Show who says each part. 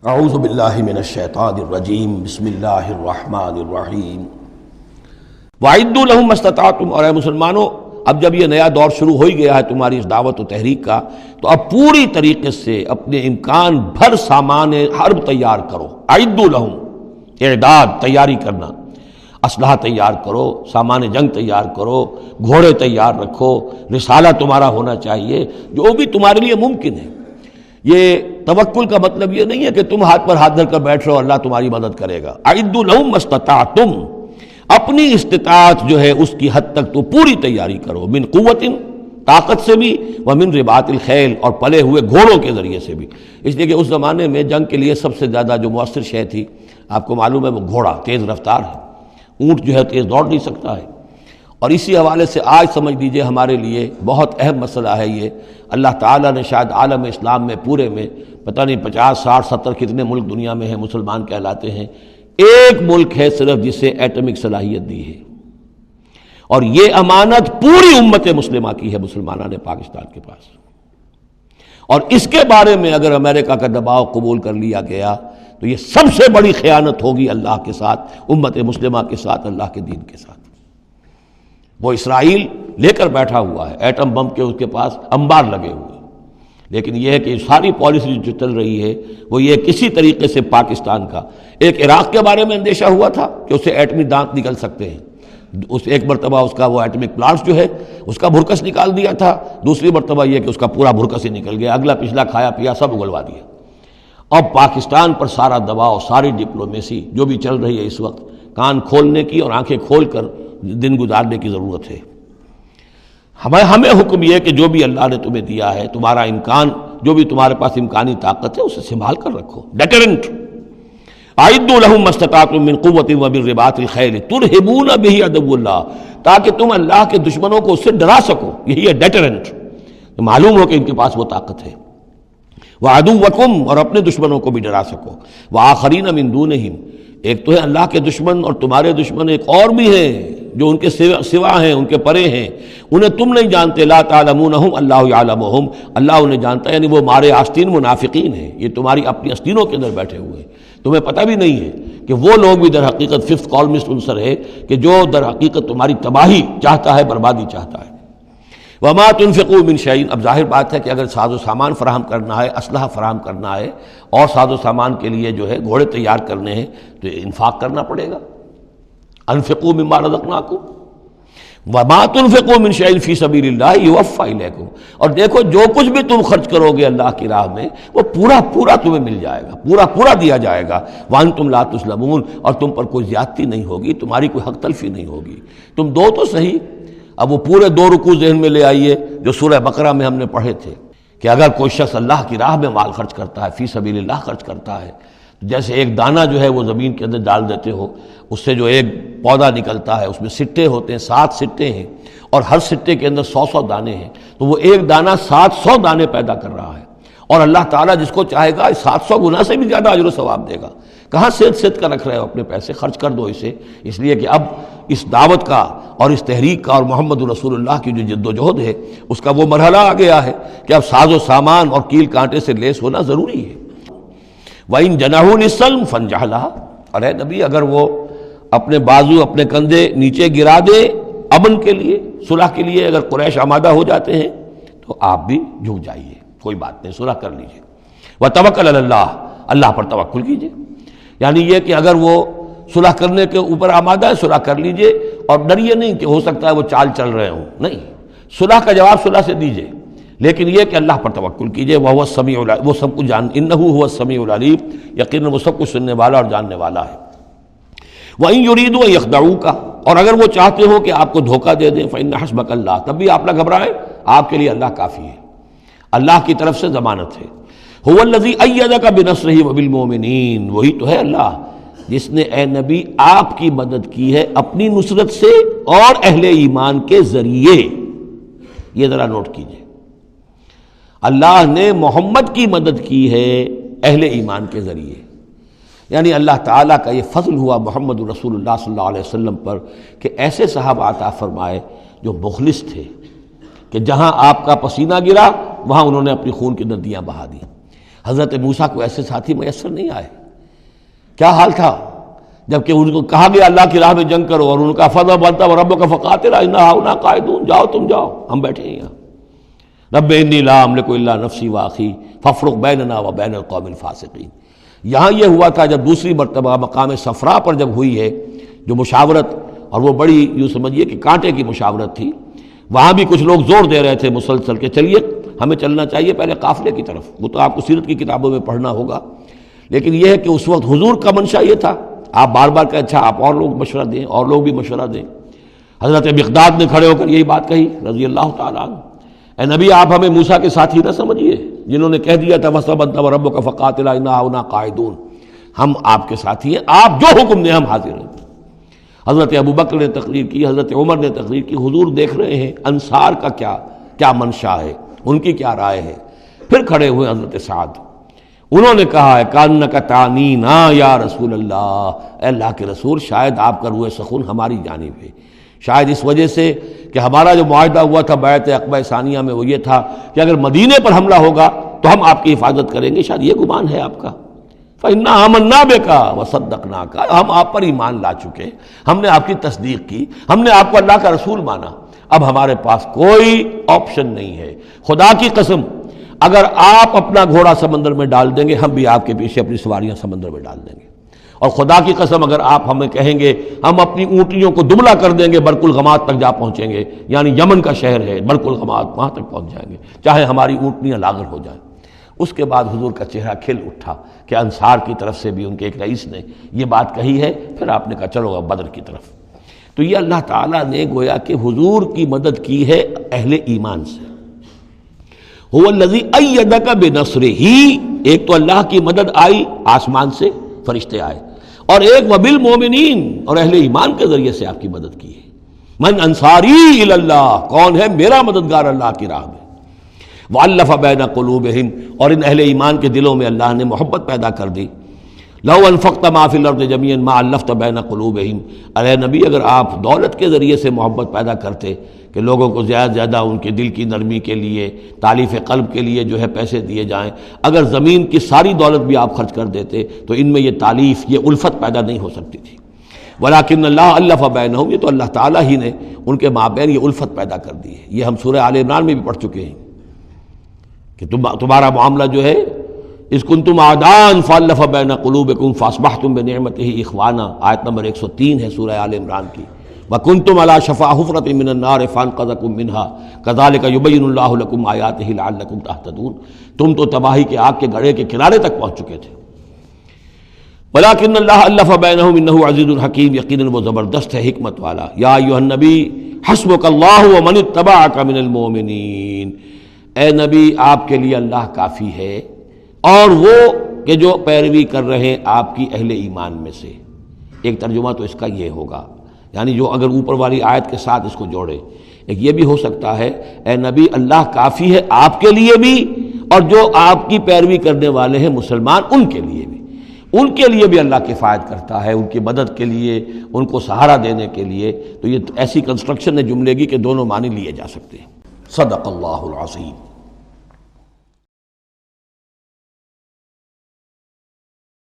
Speaker 1: اعوذ باللہ من الشیطان الرجیم بسم اللہ الرحمن الرحیم وَأَعِدُّوا لَهُمْ مَا اسْتَطَعْتُمْ۔ اور اے مسلمانوں، اب جب یہ نیا دور شروع ہو ہی گیا ہے تمہاری اس دعوت و تحریک کا، تو اب پوری طریقے سے اپنے امکان بھر سامان حرب تیار کرو۔ اعدوا لہم، اعداد تیاری کرنا، اسلحہ تیار کرو، سامان جنگ تیار کرو، گھوڑے تیار رکھو، رسالہ تمہارا ہونا چاہیے، جو بھی تمہارے لیے ممکن ہے۔ یہ توکل کا مطلب یہ نہیں ہے کہ تم ہاتھ پر ہاتھ دھر کر بیٹھ رہو اللہ تمہاری مدد کرے گا۔ اعدوا لہم ما استطعتم، اپنی استطاعت جو ہے اس کی حد تک تو پوری تیاری کرو، من قوت، طاقت سے بھی، ومن رباط الخیل، اور پلے ہوئے گھوڑوں کے ذریعے سے بھی۔ اس لیے کہ اس زمانے میں جنگ کے لیے سب سے زیادہ جو مؤثر شے تھی، آپ کو معلوم ہے، وہ گھوڑا تیز رفتار ہے، اونٹ جو ہے تیز دوڑ نہیں سکتا ہے۔ اور اسی حوالے سے آج سمجھ لیجئے ہمارے لیے بہت اہم مسئلہ ہے یہ، اللہ تعالیٰ نے شاید عالم اسلام میں پورے میں پتہ نہیں 50 60 70 کتنے ملک دنیا میں ہیں مسلمان کہلاتے ہیں، ایک ملک ہے صرف جسے ایٹمک صلاحیت دی ہے، اور یہ امانت پوری امت مسلمہ کی ہے، مسلمانان پاکستان کے پاس۔ اور اس کے بارے میں اگر امریکہ کا دباؤ قبول کر لیا گیا تو یہ سب سے بڑی خیانت ہوگی اللہ کے ساتھ، امت مسلمہ کے ساتھ، اللہ کے دین کے ساتھ۔ وہ اسرائیل لے کر بیٹھا ہوا ہے ایٹم بم کے، اس کے پاس انبار لگے ہوئے، لیکن یہ ہے کہ ساری پالیسی جو چل رہی ہے وہ یہ کسی طریقے سے پاکستان کا، ایک عراق کے بارے میں اندیشہ ہوا تھا کہ اسے ایٹمی دانت نکل سکتے ہیں، اس ایک مرتبہ اس کا وہ ایٹمک پلانٹ جو ہے اس کا بھرکس نکال دیا تھا، دوسری مرتبہ یہ کہ اس کا پورا بھرکس ہی نکل گیا، اگلا پچھلا کھایا پیا سب اگلوا دیا۔ اب پاکستان پر سارا دباؤ، ساری ڈپلومیسی جو بھی چل رہی ہے اس وقت، کان کھولنے کی اور آنکھیں کھول کر دن گزارنے کی ضرورت ہے۔ ہمیں حکم یہ کہ جو بھی اللہ نے تمہیں دیا ہے، تمہارا امکان، جو بھی تمہارے پاس امکانی طاقت ہے، اسے سنبھال کر رکھو، ڈیٹرنٹ۔ اعدوا لہم ما استطعتم من قوۃ ومن رباط الخیل ترہبون بہ عدو اللہ، تاکہ تم اللہ کے دشمنوں کو اس سے ڈرا سکو، یہی ہے ڈیٹرنٹ، معلوم ہو کہ ان کے پاس وہ طاقت ہے۔ وعدوکم، اور اپنے دشمنوں کو بھی ڈرا سکو، وآخرین من دونہم، ایک تو ہے اللہ کے دشمن اور تمہارے دشمن ایک اور بھی ہیں جو ان کے سوا ہیں، ان کے پرے ہیں، انہیں تم نہیں جانتے، لا تعلمونہم اللہ یعلمہم، اللہ انہیں جانتا ہے، یعنی وہ مارے آستین منافقین ہیں، یہ تمہاری اپنی آستینوں کے اندر بیٹھے ہوئے ہیں، تمہیں پتہ بھی نہیں ہے کہ وہ لوگ بھی در حقیقت ففتھ کالمسٹ عنصر ہے کہ جو در حقیقت تمہاری تباہی چاہتا ہے، بربادی چاہتا ہے۔ وما تنفقوا من شیء، اب ظاہر بات ہے کہ اگر ساز و سامان فراہم کرنا ہے، اسلحہ فراہم کرنا ہے، اور ساز و سامان کے لیے جو ہے گھوڑے تیار کرنے ہیں، تو انفاق کرنا پڑے گا۔ انفقوا مما رزقناکم وما تنفقوا من شیء فی سبیل اللہ یوفی الیکم، اور دیکھو جو کچھ بھی تم خرچ کرو گے اللہ کی راہ میں، وہ پورا پورا تمہیں مل جائے گا، پورا پورا دیا جائے گا۔ وانتم لا تظلمون، اور تم پر کوئی زیادتی نہیں ہوگی، تمہاری کوئی حق تلفی نہیں ہوگی۔ تم دو تو صحیح، اب وہ پورے 2 رکوع ذہن میں لے آئیے جو سورہ بقرہ میں ہم نے پڑھے تھے کہ اگر کوئی شخص اللہ کی راہ میں مال خرچ کرتا ہے، فی سبیل اللہ خرچ کرتا ہے، جیسے ایک دانہ جو ہے وہ زمین کے اندر ڈال دیتے ہو، اس سے جو ایک پودا نکلتا ہے، اس میں سٹے ہوتے ہیں، 7 سٹے ہیں، اور ہر سٹے کے اندر 100 دانے ہیں، تو وہ ایک دانہ 700 دانے پیدا کر رہا ہے، اور اللہ تعالیٰ جس کو چاہے گا 700 گنا سے بھی زیادہ اجر و ثواب دے گا۔ کہاں صد کر رکھ رہے ہو اپنے پیسے، خرچ کر دو اسے، اس لیے کہ اب اس دعوت کا اور اس تحریک کا اور محمد رسول اللہ کی جو جد و جہد ہے اس کا وہ مرحلہ آ گیا ہے کہ اب ساز و سامان اور کیل کانٹے سے لیس ہونا ضروری ہے۔ وَإِن جَنَحُوا لِلسَّلْمِ فَانْجَحْ لَهَا، اور اے نبی اگر وہ اپنے بازو اپنے کندھے نیچے گرا دے امن کے لیے، صلح کے لیے، اگر قریش آمادہ ہو جاتے ہیں تو آپ بھی جھک جائیے، کوئی بات نہیں، صلح کر لیجیے۔ وَتَوَكَّلْ عَلَى اللَّهِ، اللہ پر توکل کیجیے، یعنی یہ کہ اگر وہ صلح کرنے کے اوپر آمادہ ہے صلح کر لیجئے، اور ڈریے نہیں کہ ہو سکتا ہے وہ چال چل رہے ہوں، نہیں، صلح کا جواب صلح سے دیجئے، لیکن یہ کہ اللہ پر توکل کیجئے، وہ السمیع العلیم، وہ سب کچھ انہ هو السمیع العلیم، یقیناً وہ سب کچھ سننے والا اور جاننے والا ہے۔ وَإِن يُرِيدُوا أَن يَخْدَعُوكَ، اور اگر وہ چاہتے ہو کہ آپ کو دھوکہ دے دیں، فَإِنَّ حَسْبَكَ اللَّهُ، تب بھی آپ نہ گھبرائیں، آپ کے لیے اللہ کافی ہے، اللہ کی طرف سے ضمانت ہے۔ هُوَ الَّذِي أَيَّدَكَ بِنَصْرِهِ وَبِالْمُؤْمِنِينَ، وہی تو ہے اللہ جس نے اے نبی آپ کی مدد کی ہے اپنی نصرت سے اور اہل ایمان کے ذریعے۔ یہ ذرا نوٹ کیجئے، اللہ نے محمد کی مدد کی ہے اہل ایمان کے ذریعے، یعنی اللہ تعالیٰ کا یہ فضل ہوا محمد رسول اللہ صلی اللہ علیہ وسلم پر کہ ایسے صحابہ عطا فرمائے جو مخلص تھے، کہ جہاں آپ کا پسینہ گرا وہاں انہوں نے اپنی خون کی ندیاں بہا دی۔ حضرت موسیٰ کو ایسے ساتھی میسر نہیں آئے. کیا حال تھا جبکہ ان کو کہا گیا اللہ کی راہ میں جنگ کرو، اور ان کا فضب انت وربک فقاتلا انا ہاہنا قاعدون، جاؤ تم جاؤ، ہم بیٹھے ہیں یہاں. رب انی لا املک الا نفسی واخی فافرق بیننا وبین القوم الفاسقین. یہاں یہ ہوا تھا جب دوسری مرتبہ مقام صفرا پر جب ہوئی ہے جو مشاورت، اور وہ بڑی یوں سمجھیے کہ کانٹے کی مشاورت تھی، وہاں بھی کچھ لوگ زور دے رہے تھے مسلسل کہ چلیے ہمیں چلنا چاہیے پہلے قافلے کی طرف. وہ تو آپ کو سیرت کی کتابوں میں پڑھنا ہوگا، لیکن یہ ہے کہ اس وقت حضور کا منشا یہ تھا. آپ بار بار کہ اچھا آپ اور لوگ مشورہ دیں، اور لوگ بھی مشورہ دیں. حضرت مقداد نے کھڑے ہو کر یہی بات کہی رضی اللہ تعالیٰ عنہ، اے نبی آپ ہمیں موسیٰ کے ساتھی نہ سمجھیے جنہوں نے کہہ دیا تھا وَاصْطَبْ أَنْتَ وَرَبُّكَ فَقَاتِلَا إِنَّا هَاهُنَا قَاعِدُونَ. ہم آپ کے ساتھی ہیں، آپ جو حکم دیں ہم حاضر ہیں. حضرت ابوبکر نے تقریر کی، حضرت عمر نے تقریر کی. حضور دیکھ رہے ہیں انصار کا کیا منشا ہے، ان کی کیا رائے ہے. پھر کھڑے ہوئے حضرت سعد، انہوں نے کہا ہے کانک تعنینا یا رسول اللہ، اے اللہ کے رسول شاید آپ کا روح سخن ہماری جانب ہے، شاید اس وجہ سے کہ ہمارا جو معاہدہ ہوا تھا بیعت عقبہ ثانیہ میں وہ یہ تھا کہ اگر مدینے پر حملہ ہوگا تو ہم آپ کی حفاظت کریں گے، شاید یہ گمان ہے آپ کا. فَإِنَّا آمَنَّا بِكَ وَصَدَّقْنَاكَ، ہم آپ پر ایمان لا چکے، ہم نے آپ کی تصدیق کی، ہم نے آپ کو اللہ کا رسول مانا. اب ہمارے پاس کوئی آپشن نہیں ہے. خدا کی قسم اگر آپ اپنا گھوڑا سمندر میں ڈال دیں گے ہم بھی آپ کے پیچھے اپنی سواریاں سمندر میں ڈال دیں گے. اور خدا کی قسم اگر آپ ہمیں کہیں گے ہم اپنی اونٹیوں کو دبلا کر دیں گے، برق الغماد تک جا پہنچیں گے، یعنی یمن کا شہر ہے برق الغماد، وہاں تک پہنچ جائیں گے چاہے ہماری اونٹنیاں لاغر ہو جائیں. اس کے بعد حضور کا چہرہ کھل اٹھا کہ انصار کی طرف سے بھی ان کے ایک رئیس نے یہ بات کہی ہے. پھر آپ نے کہا چلو اب بدر کی طرف. تو یہ اللہ تعالیٰ نے گویا کہ حضور کی مدد کی ہے اہل ایمان سے. هو الذی ایدک بنصرہ، ایک تو اللہ کی مدد آئی آسمان سے، فرشتے آئے، اور ایک وبالمؤمنین، اور اہل ایمان کے ذریعے سے آپ کی مدد کی ہے. من انصاری الی اللہ، کون ہے میرا مددگار اللہ کی راہ میں. وَأَلَّفَ بَيْنَ قُلُوبِهِمْ، اور ان اہل ایمان کے دلوں میں اللہ نے محبت پیدا کر دی. لَوْ أَنفَقْتَ مَا فِي الْأَرْضِ جَمِيعًا مَا أَلَّفْتَ بَيْنَ قُلُوبِهِمْ، ارے نبی اگر آپ دولت کے ذریعے سے محبت پیدا کرتے کہ لوگوں کو زیادہ زیادہ ان کے دل کی نرمی کے لیے، تالیف قلب کے لیے جو ہے پیسے دیے جائیں، اگر زمین کی ساری دولت بھی آپ خرچ کر دیتے تو ان میں یہ تالیف، یہ الفت پیدا نہیں ہو سکتی تھی. ولیکن اللہ الف بینہم، یہ تو اللہ تعالیٰ ہی نے ان کے مابین یہ الفت پیدا کر دی ہے. یہ ہم سورہ آل عمران میں بھی پڑھ چکے ہیں کہ تمہارا معاملہ جو ہے اذ کنتم اعداء فالف بین قلوبکم فاصبحتم بنعمتہ اخوانا، آیت نمبر 103 ہے سورہ آل عمران کی. وکنتم علی شفا حفرۃ من النار فانقذکم منها کذالک یبین اللہ لکم آیاتہ لعلکم تہتدون. تم تو تباہی کے آگ کے گڑھے کے کنارے تک پہنچ چکے تھے. ولیکن اللہ الف بینہم انہ عزیز الحکیم، یقیناً وہ زبردست ہے حکمت والا. یا ایھا النبی حسبک اللہ ومن اتبعک من المؤمنین، اے نبی آپ کے لیے اللہ کافی ہے اور وہ کہ جو پیروی کر رہے ہیں آپ کی اہل ایمان میں سے. ایک ترجمہ تو اس کا یہ ہوگا، یعنی جو اگر اوپر والی آیت کے ساتھ اس کو جوڑے، ایک یہ بھی ہو سکتا ہے اے نبی اللہ کافی ہے آپ کے لیے بھی، اور جو آپ کی پیروی کرنے والے ہیں مسلمان ان کے لیے بھی. ان کے لیے بھی اللہ کفایت کرتا ہے، ان کی مدد کے لیے، ان کو سہارا دینے کے لیے. تو یہ ایسی کنسٹرکشن ہے جملے کی کہ دونوں معنی لیے جا سکتے ہیں. صدق اللہ العظیم.